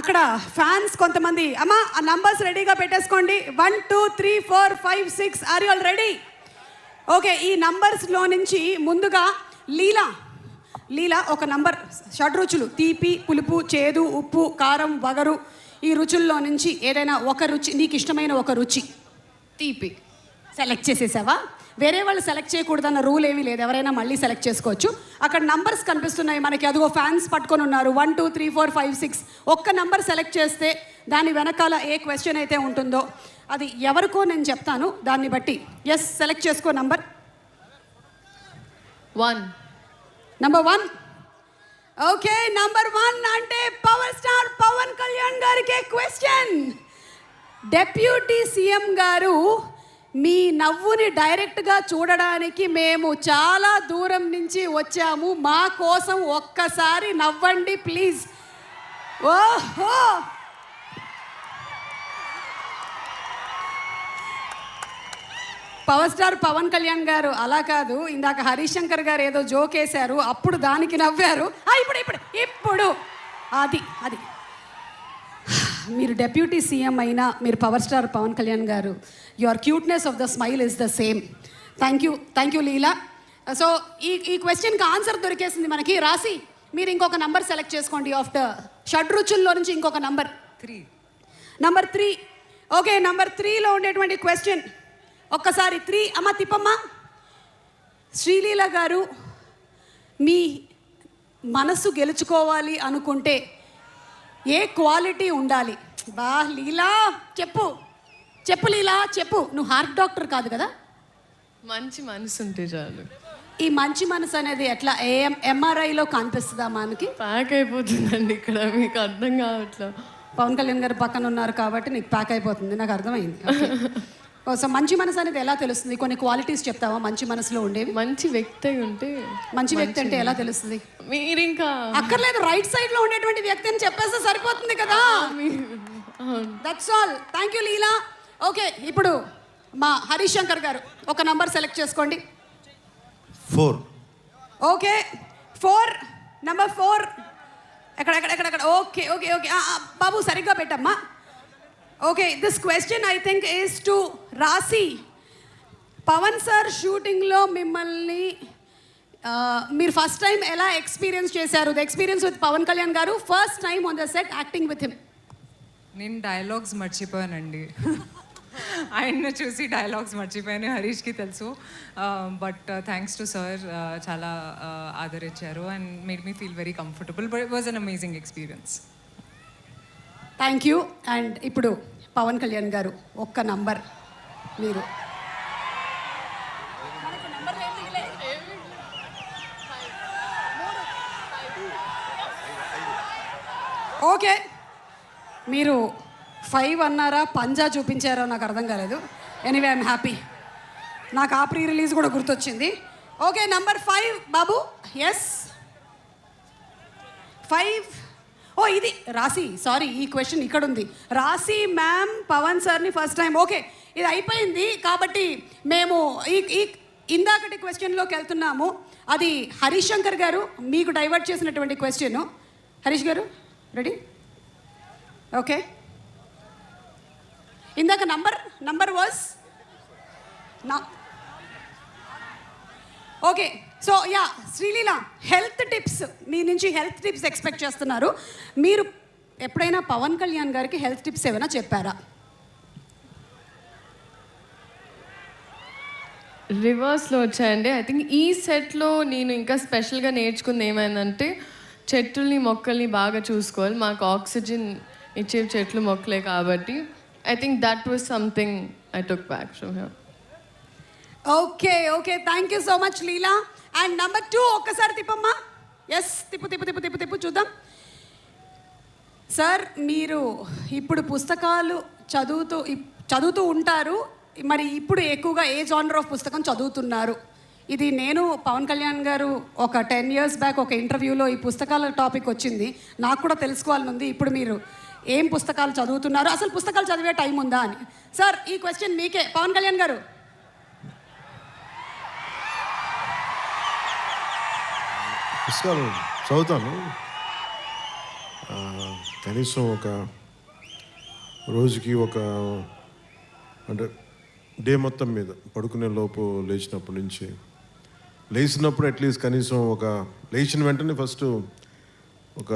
అక్కడ ఫ్యాన్స్ కొంతమంది అమ్మా ఆ నంబర్స్ రెడీగా పెట్టేసుకోండి. 1 2 3 4 5 6 are you all ready? Okay, ఈ నంబర్స్లో నుంచి ముందుగా లీలా ఒక నంబర్, షడ్రుచులు తీపి, పులుపు, చేదు, ఉప్పు, కారం, వగరు, ఈ రుచుల్లో నుంచి ఏదైనా ఒక రుచి, నీకు ఇష్టమైన ఒక రుచి తీపి సెలెక్ట్ చేసేసావా? వేరే వాళ్ళు సెలెక్ట్ చేయకూడదన్న రూల్ ఏమీ లేదు, ఎవరైనా మళ్ళీ సెలెక్ట్ చేసుకోవచ్చు. అక్కడ నంబర్స్ కనిపిస్తున్నాయి మనకి, అదిగో ఫ్యాన్స్ పట్టుకొని ఉన్నారు. 1 2 3 4 5 6 ఒక్క నంబర్ సెలెక్ట్ చేస్తే దాని వెనకాల ఏ క్వశ్చన్ అయితే ఉంటుందో అది ఎవరికో నేను చెప్తాను, దాన్ని బట్టి ఎస్ సెలెక్ట్ చేసుకో. నంబర్ 1. ఓకే, నంబర్ 1 అంటే పవర్ స్టార్ పవన్ కళ్యాణ్ గారికి క్వశ్చన్. డెప్యూటీ సీఎం గారు, మీ నవ్వుని డైరెక్ట్గా చూడడానికి మేము చాలా దూరం నుంచి వచ్చాము, మా కోసం ఒక్కసారి నవ్వండి ప్లీజ్. ఓహో, పవర్ స్టార్ పవన్ కళ్యాణ్ గారు అలా కాదు, ఇందాక హరీష్ శంకర్ గారు ఏదో జోక్ వేశారు, అప్పుడు దానికి నవ్వారు. ఇప్పుడు అది మీరు డెప్యూటీ సీఎం అయినా మీరు పవర్ స్టార్ పవన్ కళ్యాణ్ గారు, your cuteness of the smile is the same. Thank you Leela. So ఈ క్వశ్చన్కి ఆన్సర్ దొరికేసింది మనకి. రాసి మీరు ఇంకొక నంబర్ సెలెక్ట్ చేసుకోండి. ఆఫ్టర్ షడ్రుచుల్లో నుంచి ఇంకొక నంబర్ 3. ఓకే, నంబర్ 3లో ఉండేటువంటి క్వశ్చన్ ఒక్కసారి 3 అమ్మ తిప్పమ్మా. శ్రీలీల గారు, మీ మనసు గెలుచుకోవాలి అనుకుంటే ఏ క్వాలిటీ ఉండాలి? బా లీలా చెప్పు లీలా చెప్పు. నువ్వు హార్ట్ డాక్టర్ కాదు కదా? మంచి మనసు ఉంటే చాలు. ఈ మంచి మనసు అనేది ఎట్లా ఎంఆర్ఐలో కనిపిస్తుందా? మనకి ప్యాక్ అయిపోతుందండి ఇక్కడ, మీకు అర్థం కావట్లా. పవన్ కళ్యాణ్ గారు పక్కన ఉన్నారు కాబట్టి నీకు ప్యాక్ అయిపోతుంది, నాకు అర్థమైంది. సో మంచి మనసు అనేది ఎలా తెలుస్తుంది? కొన్ని క్వాలిటీస్ చెప్తావా మంచి మనసులో ఉండేవి? మంచి వ్యక్తి ఉంటే. మంచి వ్యక్తి అంటే ఎలా తెలుస్తుంది? మీరు ఇంకా అక్కర్లేదు, రైట్ సైడ్ లో ఉండేటువంటి వ్యక్తి అని చెప్పేస్తే సరిపోతుంది కదా. That's all. Thank you Leela. Okay, ఇప్పుడు మా హరీష్ శంకర్ గారు ఒక నంబర్ సెలెక్ట్ చేసుకోండి. 4. ఓకే, 4. నంబర్ 4 ఎక్కడ ఓకే బాబు సరిగ్గా పెట్టమ్మా. Okay, this question I think is to రాసి. పవన్ సార్ షూటింగ్లో మిమ్మల్ని మీరు ఫస్ట్ టైం ఎలా ఎక్స్పీరియన్స్ చేశారు? The experience with Pawan Kalyan garu, first time on the set acting with him. నేను డైలాగ్స్ మర్చిపోయానండి. ఆయన్ను చూసి డైలాగ్స్ మర్చిపోయాను, హరీష్కి తెలుసు. బట్ థ్యాంక్స్ టు సార్, చాలా ఆదరించారు and made me feel very comfortable. But it was an amazing experience. Thank you. And ఇప్పుడు పవన్ కళ్యాణ్ గారు ఒక్క నంబర్ మీరు. ఓకే, మీరు 5 అన్నారా, పంజా చూపించారో నాకు అర్థం కాలేదు. ఎనీవే ఐఎమ్ హ్యాపీ, నాకు ఆ ప్రీ రిలీజ్ కూడా గుర్తొచ్చింది. ఓకే, నంబర్ 5 బాబు. ఎస్ 5. ఓ ఇది రాసి, సారీ ఈ క్వశ్చన్ ఇక్కడ ఉంది. రాసి మ్యామ్ పవన్ సార్ని ఫస్ట్ టైం. ఓకే, ఇది అయిపోయింది కాబట్టి మేము ఈ ఇందాకటి క్వశ్చన్లోకి వెళ్తున్నాము. అది హరీష్ శంకర్ గారు మీకు డైవర్ట్ చేసినటువంటి question. Harish garu ready? Okay, ఇందాక నంబర్ వాజ్ నా. Okay, so ya Sreeleela, health tips మీ నుంచి హెల్త్ టిప్స్ ఎక్స్పెక్ట్ చేస్తున్నారు. మీరు ఎప్పుడైనా పవన్ కళ్యాణ్ గారికి హెల్త్ టిప్స్ ఏమైనా చెప్పారా? రివర్స్లో వచ్చాయండి. ఐ థింక్ ఈ సెట్లో నేను ఇంకా స్పెషల్గా నేర్చుకుంది ఏమైందంటే, చెట్లని మొక్కల్ని బాగా చూసుకోవాలి. మాకు ఆక్సిజన్ ఇచ్చే చెట్లు మొక్కలే కాబట్టి I think that was something I took back from here. Okay, thank you so much Leela. And number 2 ఒక్కసారి తిప్పమ్మా. ఎస్, తిప్పు చూద్దాం. సార్, మీరు ఇప్పుడు పుస్తకాలు చదువుతూ ఉంటారు, మరి ఇప్పుడు ఎక్కువగా ఏ జానర్ ఆఫ్ పుస్తకం చదువుతున్నారు? ఇది నేను పవన్ కళ్యాణ్ గారు ఒక 10 years బ్యాక్ ఒక ఇంటర్వ్యూలో ఈ పుస్తకాల టాపిక్ వచ్చింది, నాకు కూడా తెలుసుకోవాలని ఉంది. ఇప్పుడు మీరు ఏం పుస్తకాలు చదువుతున్నారు, అసలు పుస్తకాలు చదివే టైం ఉందా అని. సార్, ఈ క్వశ్చన్ మీకే. పవన్ కళ్యాణ్ గారు, పుస్తకాలు చదువుతాను. కనీసం ఒక రోజుకి ఒక అంటే డే మొత్తం మీద పడుకునే లోపు లేచినప్పటి నుంచి లేచినప్పుడు అట్లీస్ట్ కనీసం ఒక లేచిన వెంటనే ఫస్ట్ ఒక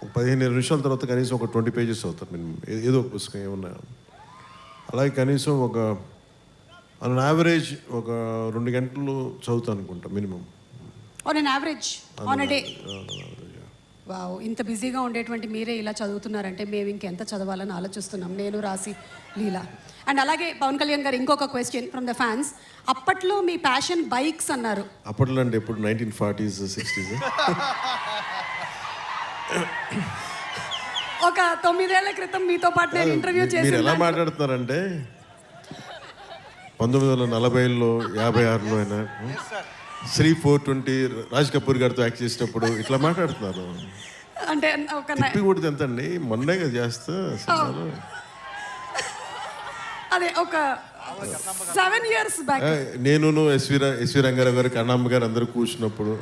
15 నిమిషాల తర్వాత కనీసం ఒక 20 పేజెస్ అవుతారు మినిమం, ఏదో ఒక పుస్తకం ఏమన్నా. అలాగే కనీసం ఒక ఆన్ యావరేజ్ ఒక 2 గంటలు చదువుతాను అనుకుంటా minimum. On an average on a day. Wow, ఇంత బిజీగా ఉండేటువంటి మీరే ఇలా చదువుతున్నారంటే మేము ఇంకెంత చదవాలని ఆలోచిస్తున్నాం, నేను, రాసి, లీలా. అండ్ అలాగే పవన్ కళ్యాణ్ గారు ఇంకొక క్వశ్చన్ ఫ్రమ్ ద ఫ్యాన్స్. అప్పట్లో మీ ప్యాషన్ బైక్స్ అన్నారు. అప్పట్లో అంటే ఎప్పుడు 1940s 60s? ఒక 9 ఏళ్ల క్రితం మీతో పాటు నేను ఇంటర్వ్యూ మీరు ఎలా చేసి మాట్లాడుతున్నారంటే 1940లో 56లో అయినా శ్రీ 420 రాజ్ కపూర్ గారితో యాక్ట్ చేసేటప్పుడు ఇట్లా మాట్లాడుతున్నారు. అంటే ఒక తిప్పి కొడితే ఎంత అండి, మొన్నే కదా చేస్తా సినిమాలో. అదే ఒక 7 years బ్యాక్. నేను ఎస్వి రంగారావు గారు, కన్నమ్మ గారు అందరూ కూర్చున్నప్పుడు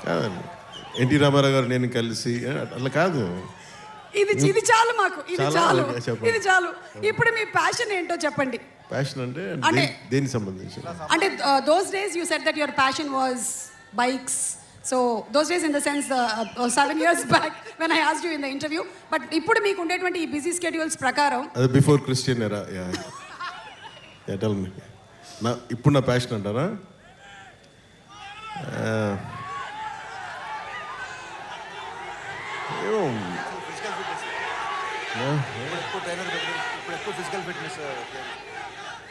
కాదండి, ఎన్టీ రామారావు గారు నేను కలిసి అట్లా కాదు. ఇది చాలు మాకు, ఇది చాలా చాలు, చెప్పండి. ఇది చాలు. ఇప్పుడు మీ ప్యాషన్ ఏంటో చెప్పండి. ప్యాషన్ అంటే అంటే దేనికి సంబంధించి? అంటే those days you said that your passion was bikes. So those days in the sense 7 years back when I asked you in the interview. But ఇప్పుడు మీకు ఉండేటువంటి ఈ బిజీ స్కెడ్యూల్స్ ప్రకారం అది బిఫోర్ క్రిస్టియన్ ఎరా. Tell me. ఇప్పుడు నా passion అంటారా?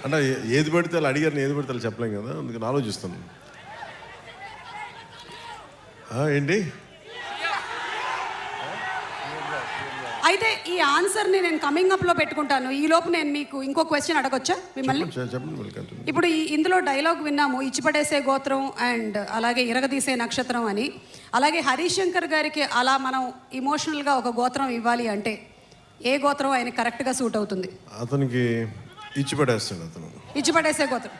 అంటే ఏది పడితే వాళ్ళు అడిగారు, ఏది పడితే వాళ్ళు చెప్పలేం కదా, అందుకని ఆలోచిస్తాను. ఏంటి అయితే ఈ ఆన్సర్ని నేను కమింగ్ అప్లో పెట్టుకుంటాను. ఈ లోపు నేను మీకు ఇంకో క్వశ్చన్ అడగొచ్చా మిమ్మల్ని? చెప్పండి. ఇప్పుడు ఇందులో డైలాగ్ విన్నాము, ఇచ్చిపడేసే గోత్రం అండ్ అలాగే ఇరగదీసే నక్షత్రం అని. అలాగే హరీష్ శంకర్ గారికి అలా మనం ఇమోషనల్గా ఒక గోత్రం ఇవ్వాలి అంటే ఏ గోత్రం ఆయన కరెక్ట్గా సూట్ అవుతుంది? అతనికి ఇచ్చిపడేస్తాడు అతను, ఇచ్చిపడేసే గోత్రం.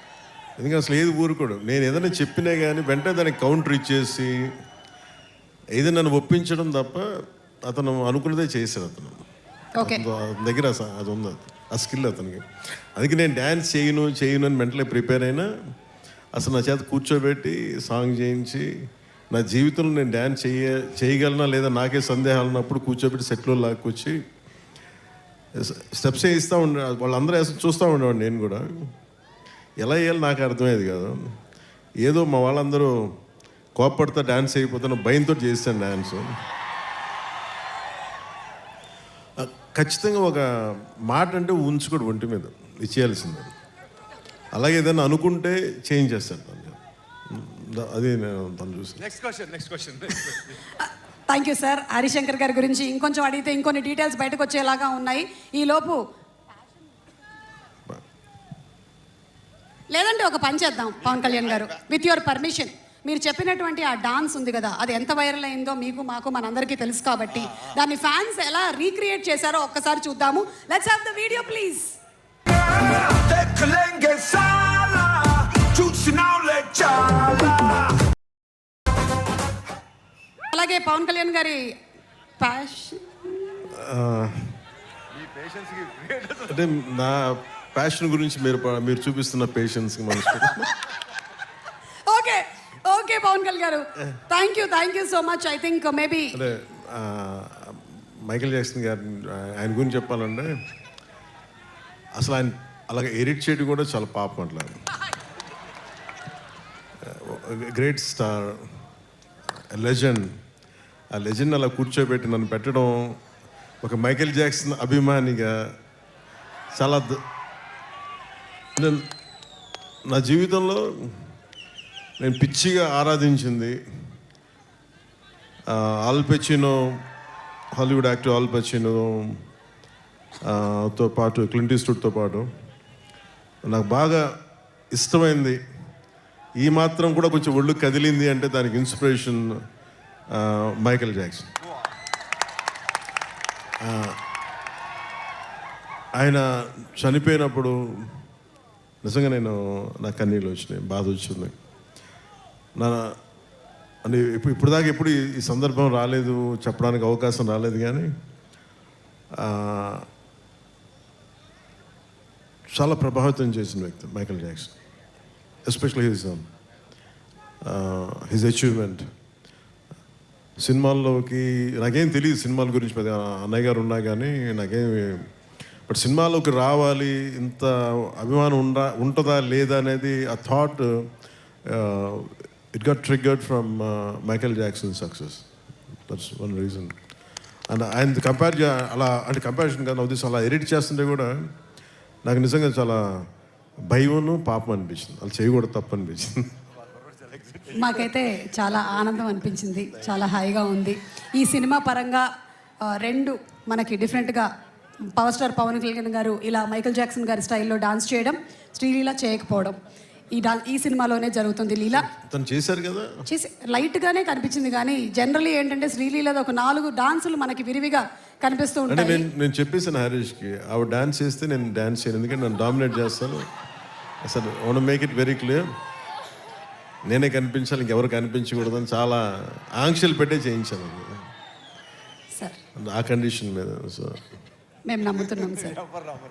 ఎందుకంటే అసలు ఏది ఊరుకోడు. నేను ఏదైనా చెప్పినా కానీ వెంటనే దానికి కౌంటర్ ఇచ్చేసి ఏదైనా నన్ను ఒప్పించడం తప్ప అతను అనుకున్నదే చేశాడు అతను. ఓకే, అతని దగ్గర అది ఉంది, ఆ స్కిల్ అతనికి. అందుకే నేను డ్యాన్స్ చేయను అని మెంటలీ ప్రిపేర్ అయినా అసలు నా చేత కూర్చోబెట్టి సాంగ్ చేయించి నా జీవితంలో నేను డ్యాన్స్ చేయగలనా లేదా నాకే సందేహాలు ఉన్నప్పుడు కూర్చోబెట్టి సెట్లో లాక్కొచ్చి స్టెప్స్ వేయిస్తూ ఉండే. వాళ్ళందరూ చూస్తూ ఉండేవాడు. నేను కూడా ఎలా వేయాలి నాకు అర్థమయ్యేది కాదు. ఏదో మా వాళ్ళందరూ కోప్పడితే డ్యాన్స్ అయిపోతున్న భయంతో చేశాను డ్యాన్స్. ఖచ్చితంగా ఒక మాట అంటే ఉంచుకోడు ఒంటి మీద, ఇచ్చేయాల్సిందే. అలాగే ఏదైనా అనుకుంటే చేంజ్ చేస్తాను తను. అది నేను తను చూసి. Next question. Thank you sir. Harishankar గారి గురించి ఇంకొంచెం అడిగితే ఇంకొన్ని డీటెయిల్స్ బయటకు వచ్చేలాగా ఉన్నాయి. ఈ లోపు లేదంటే ఒక పని చేద్దాం పవన్ కళ్యాణ్ గారు, విత్ యువర్ పర్మిషన్. మీరు చెప్పినటువంటి ఆ డాన్స్ ఉంది కదా, అది ఎంత వైరల్ అయిందో మీకు మాకు మనందరికీ తెలుసు కాబట్టి దాన్ని ఫ్యాన్స్ ఎలా రీక్రియేట్ చేశారో ఒక్కసారి చూద్దాము. Let's have the video please. అలాగే పవన్ కళ్యాణ్ గారి ప్యాషన్ అంటే నా ప్యాషన్ గురించి మీరు చూపిస్తున్న పేషెన్స్కి మనసు. ఓకే ఓకే పవన్ కళ్యాణ్ గారు, thank you so much. I think maybe అంటే మైకేల్ జాక్సన్ గారు ఆయన గురించి చెప్పాలంటే అసలు ఆయన అలాగే ఎడిట్ చేయడం కూడా చాలా పాపం. అట్లా గ్రేట్ స్టార్, లెజెండ్. ఆ లెజెండ్ అలా కూర్చోబెట్టి నన్ను పెట్టడం ఒక మైకేల్ జాక్సన్ అభిమానిగా చాలా నా జీవితంలో నేను పిచ్చిగా ఆరాధించింది Al Pacino, Hollywood actor Al Pacino తో పాటు క్లింట్ ఈస్ట్వుడ్తో పాటు నాకు బాగా ఇష్టమైంది. ఈ మాత్రం కూడా కొంచెం ఒళ్ళు కదిలింది అంటే దానికి ఇన్స్పిరేషన్ మైకేల్ జాక్సన్. ఆయన చనిపోయినప్పుడు నిజంగా నా కన్నీళ్ళు వచ్చినాయి, బాధ వచ్చింది. అంటే ఇప్పుడు దాకా ఎప్పుడు ఈ సందర్భం రాలేదు, చెప్పడానికి అవకాశం రాలేదు, కానీ చాలా ప్రభావితం చేసిన వ్యక్తి Michael Jackson, especially his achievement. సినిమాల్లోకి నాకేం తెలియదు సినిమాల గురించి, పెద్ద అన్నయ్య గారు ఉన్నా కానీ నాకేమి, బట్ సినిమాలోకి రావాలి, ఇంత అభిమానం ఉంటుందా లేదా అనేది ఆ thought it got triggered from Michael Jackson success. That's one reason. And ఆయన అలా అంటే కంపారిజన్ కాదు ఉద్దేశం, అలా ఎడిట్ చేస్తుంటే కూడా నాకు నిజంగా చాలా భయమును పాపం అనిపించింది, అలా చేయకూడదు, తప్పు అనిపించింది. మాకైతే చాలా ఆనందం అనిపించింది, చాలా హాయిగా ఉంది. ఈ సినిమా పరంగా రెండు మనకి డిఫరెంట్గా పవర్ స్టార్ పవన్ కళ్యాణ్ గారు ఇలా మైకేల్ జాక్సన్ గారి స్టైల్లో డాన్స్ చేయడం, శ్రీలీల చేయకపోవడం ఈ సినిమాలోనే జరుగుతుంది. లీల తను చేశారు కదా, చేసి లైట్గానే కనిపించింది, కానీ జనరల్లీ ఏంటంటే శ్రీలీలది ఒక 4 డాన్సులు మనకి విరివిగా కనిపిస్తూ అంటే ఉంటాయి. నేను చెప్పేసాను హరీష్కి, ఆవిడ డాన్స్ చేస్తే నేను డాన్స్ చేయను, ఎందుకంటే నన్ను డామినేట్ చేస్తాను. అసలు want make it very clear, నేనే కనిపించాలి, ఇంకెవరు కనిపించకూడదని చాలా ఆంక్షలు పెట్టే చేయించాను సార్ ఆ కండిషన్ మీద. సో మేము నమ్ముతున్నాం సార్.